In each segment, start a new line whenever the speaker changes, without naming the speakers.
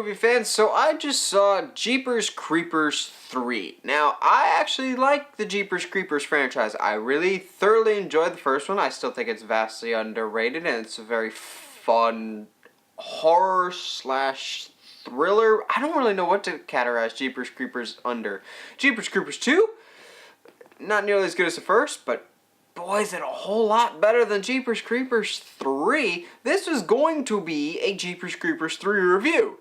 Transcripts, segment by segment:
movie fans, so I just saw Jeepers Creepers 3. Now, I actually like the Jeepers Creepers franchise. I really thoroughly enjoyed the first one. I still think it's vastly underrated, and it's a very fun horror slash thriller. I don't really know what to categorize Jeepers Creepers under. Jeepers Creepers 2, not nearly as good as the first, but boy, is it a whole lot better than Jeepers Creepers 3. This was going to be a Jeepers Creepers 3 review.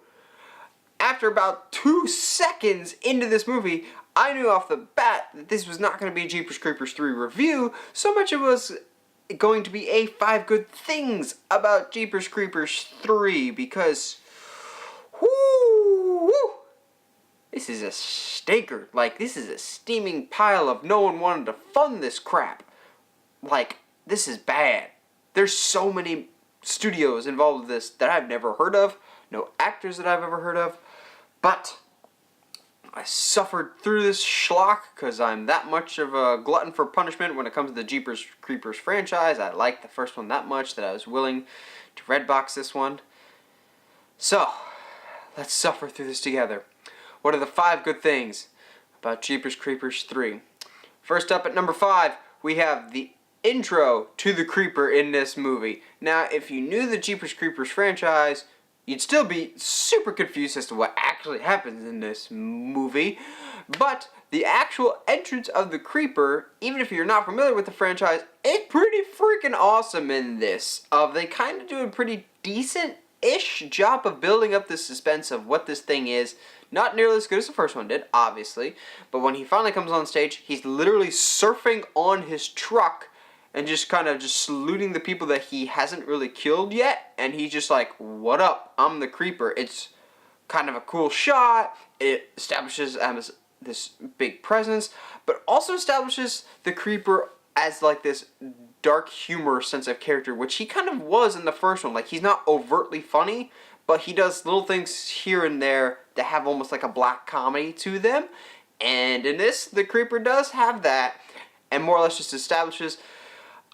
After about 2 seconds into this movie, I knew off the bat that this was not going to be a Jeepers Creepers 3 review, so much it was going to be a 5 good things about Jeepers Creepers 3, because, whoo, this is a stinker. Like, this is a steaming pile of no one wanted to fund this crap. Like, this is bad. There's so many studios involved with this that I've never heard of, no actors that I've ever heard of, but I suffered through this schlock because I'm that much of a glutton for punishment when it comes to the Jeepers Creepers franchise. I liked the first one that much that I was willing to redbox this one. So, let's suffer through this together. What are the 5 good things about Jeepers Creepers 3? First up at number 5, we have the intro to the Creeper in this movie. Now, if you knew the Jeepers Creepers franchise, you'd still be super confused as to what actually happens in this movie. But the actual entrance of the Creeper, even if you're not familiar with the franchise, is pretty freaking awesome in this. They kind of do a pretty decent-ish job of building up the suspense of what this thing is. Not nearly as good as the first one did, obviously. But when he finally comes on stage, he's literally surfing on his truck and just kind of just saluting the people that he hasn't really killed yet. And he's just like, what up? I'm the Creeper. It's kind of a cool shot. It establishes this big presence, but also establishes the Creeper as like this dark humor sense of character, which he kind of was in the first one. Like, he's not overtly funny, but he does little things here and there that have almost like a black comedy to them. And in this, the Creeper does have that, and more or less just establishes,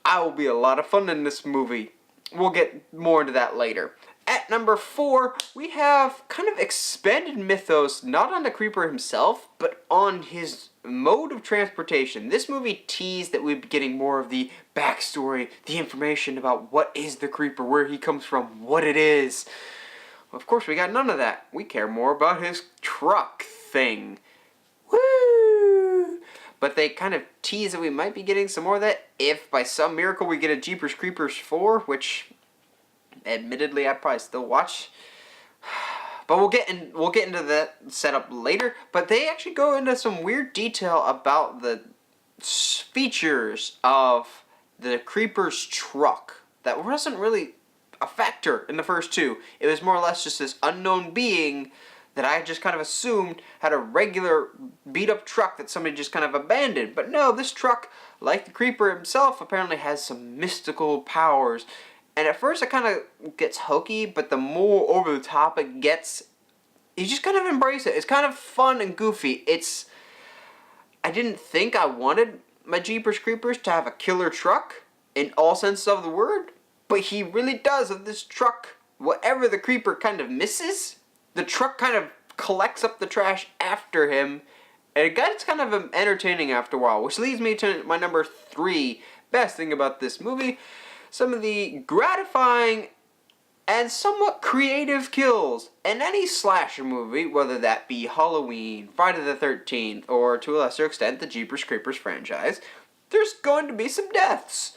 I will be a lot of fun in this movie. We'll get more into that later. At number 4, we have kind of expanded mythos, not on the Creeper himself, but on his mode of transportation. This movie teased that we'd be getting more of the backstory, the information about what is the Creeper, where he comes from, what it is. Of course, we got none of that. We care more about his truck thing. Woo! But they kind of tease that we might be getting some more of that if by some miracle we get a Jeepers Creepers 4, which admittedly I'd probably still watch. But we'll get into that setup later. But they actually go into some weird detail about the features of the Creeper's truck that wasn't really a factor in the first 2. It was more or less just this unknown being that I just kind of assumed had a regular beat-up truck that somebody just kind of abandoned. But no, this truck, like the Creeper himself, apparently has some mystical powers. And at first it kind of gets hokey, but the more over the top it gets, you just kind of embrace it. It's kind of fun and goofy. I didn't think I wanted my Jeepers Creepers to have a killer truck in all senses of the word, but he really does. Of this truck, whatever the Creeper kind of misses, the truck kind of collects up the trash after him, and it gets kind of entertaining after a while, which leads me to my number 3 best thing about this movie. Some of the gratifying and somewhat creative kills. In any slasher movie, whether that be Halloween, Friday the 13th, or to a lesser extent the Jeepers Creepers franchise, there's going to be some deaths.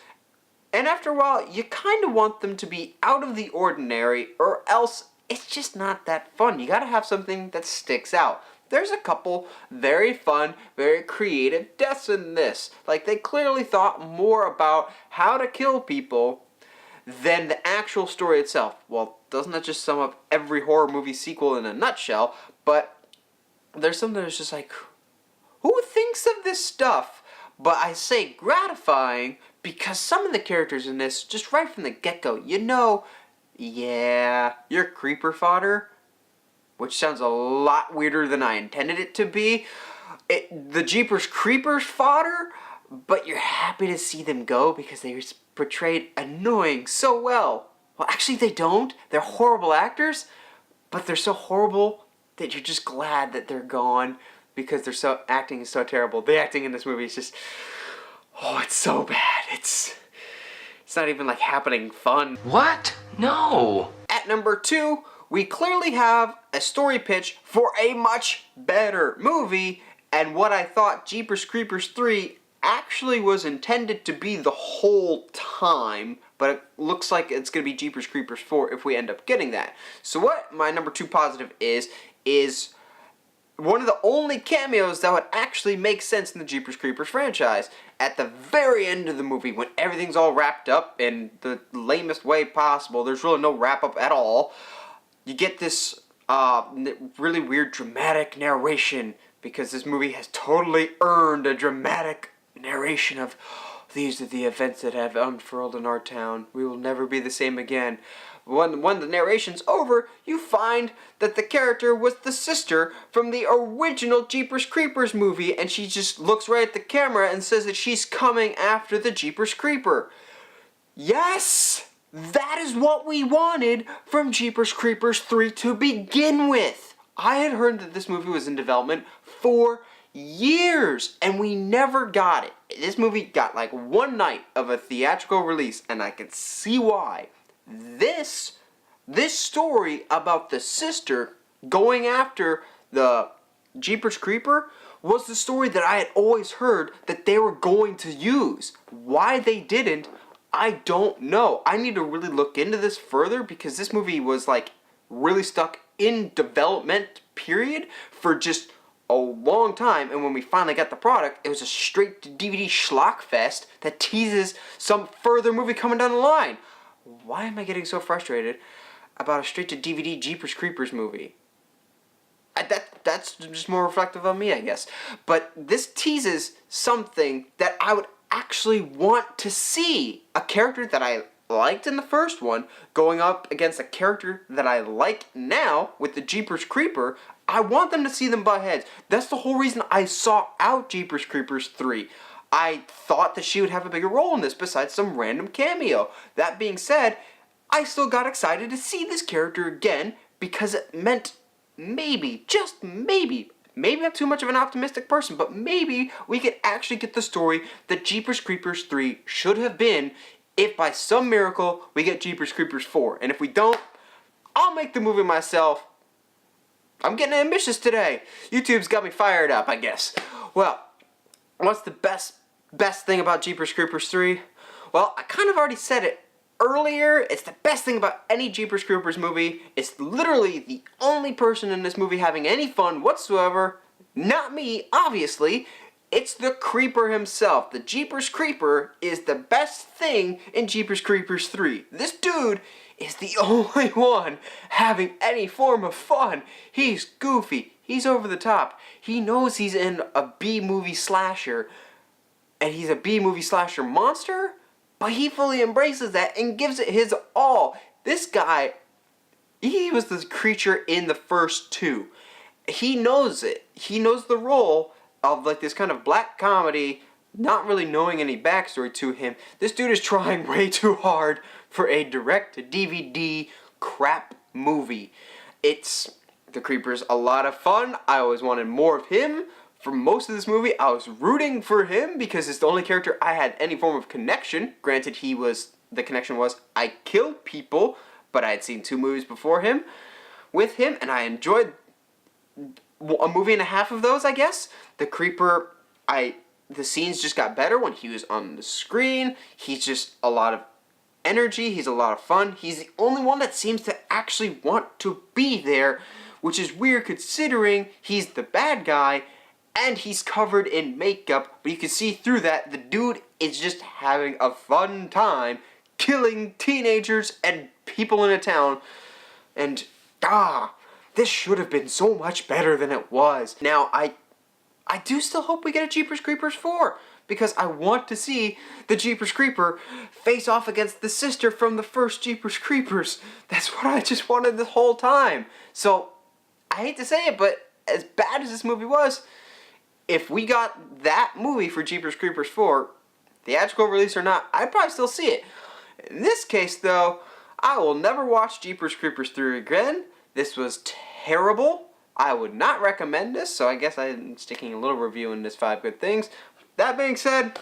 And after a while, you kind of want them to be out of the ordinary, or else it's just not that fun. You gotta have something that sticks out. There's a couple very fun, very creative deaths in this. Like, they clearly thought more about how to kill people than the actual story itself. Well, doesn't that just sum up every horror movie sequel in a nutshell? But there's something that's just like, who thinks of this stuff? But I say gratifying because some of the characters in this, just right from the get-go, you know, yeah, you're Creeper fodder. Which sounds a lot weirder than I intended it to be. The Jeepers Creepers fodder, but you're happy to see them go because they portrayed annoying so well. Well, actually they don't. They're horrible actors, but they're so horrible that you're just glad that they're gone because they're so acting is so terrible. The acting in this movie is just, oh, it's so bad. It's not even like happening fun.
What? No.
At number 2, we clearly have a story pitch for a much better movie, and what I thought Jeepers Creepers 3 actually was intended to be the whole time, but it looks like it's going to be Jeepers Creepers 4 if we end up getting that. So what my number 2 positive is one of the only cameos that would actually make sense in the Jeepers Creepers franchise. At the very end of the movie, when everything's all wrapped up in the lamest way possible, there's really no wrap-up at all, you get this really weird dramatic narration, because this movie has totally earned a dramatic narration of, these are the events that have unfurled in our town. We will never be the same again. When the narration's over, you find that the character was the sister from the original Jeepers Creepers movie, and she just looks right at the camera and says that she's coming after the Jeepers Creeper. Yes! That is what we wanted from Jeepers Creepers 3 to begin with. I had heard that this movie was in development for years, and we never got it. This movie got like one night of a theatrical release, and I can see why. This story about the sister going after the Jeepers Creeper was the story that I had always heard that they were going to use. Why they didn't, I don't know. I need to really look into this further, because this movie was like really stuck in development period for just a long time, and when we finally got the product, it was a straight to DVD schlock fest that teases some further movie coming down the line. Why am I getting so frustrated about a straight to DVD Jeepers Creepers movie? That's just more reflective of me, I guess. But this teases something that I would actually want to see. A character that I liked in the first one going up against a character that I like now with the Jeepers Creeper. I want them to see them butt heads. That's the whole reason I sought out Jeepers Creepers 3. I thought that she would have a bigger role in this besides some random cameo. That being said, I still got excited to see this character again because it meant maybe, just maybe I'm too much of an optimistic person, but maybe we could actually get the story that Jeepers Creepers 3 should have been if by some miracle we get Jeepers Creepers 4. And if we don't, I'll make the movie myself. I'm getting ambitious today. YouTube's got me fired up, I guess. Well, what's the best thing about Jeepers Creepers 3? Well, I kind of already said it earlier. It's the best thing about any Jeepers Creepers movie. It's literally the only person in this movie having any fun whatsoever. Not me, obviously. It's the Creeper himself. The Jeepers Creeper is the best thing in Jeepers Creepers 3. This dude is the only one having any form of fun. He's goofy. He's over the top. He knows he's in a B-movie slasher, and he's a B-movie slasher monster, but he fully embraces that and gives it his all. This guy, he was the creature in the first two. He knows it. He knows the role of like this kind of black comedy, not really knowing any backstory to him. This dude is trying way too hard for a direct-to-DVD crap movie. The Creeper's a lot of fun. I always wanted more of him. For most of this movie, I was rooting for him because it's the only character I had any form of connection. Granted, the connection was I killed people, but I had seen 2 movies before him with him, and I enjoyed a movie and a half of those, I guess. The Creeper, the scenes just got better when he was on the screen. He's just a lot of energy. He's a lot of fun. He's the only one that seems to actually want to be there, which is weird considering he's the bad guy and he's covered in makeup, but you can see through that the dude is just having a fun time killing teenagers and people in a town. And this should have been so much better than it was. Now, I do still hope we get a Jeepers Creepers 4, because I want to see the Jeepers Creeper face off against the sister from the first Jeepers Creepers. That's what I just wanted this whole time. So, I hate to say it, but as bad as this movie was, if we got that movie for Jeepers Creepers 4, theatrical release or not, I'd probably still see it. In this case, though, I will never watch Jeepers Creepers 3 again, This was terrible. I would not recommend this, so I guess I'm sticking a little review in this 5 good things. That being said,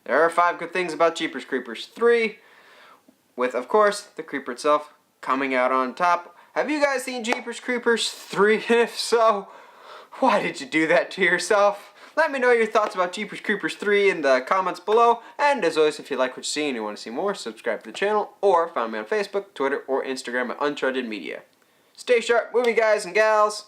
there are 5 good things about Jeepers Creepers 3, with, of course, the creeper itself coming out on top. Have you guys seen Jeepers Creepers 3? If so, why did you do that to yourself? Let me know your thoughts about Jeepers Creepers 3 in the comments below. And as always, if you like what you see and you want to see more, subscribe to the channel or find me on Facebook, Twitter, or Instagram at Uncharted Media. Stay sharp, movie guys and gals.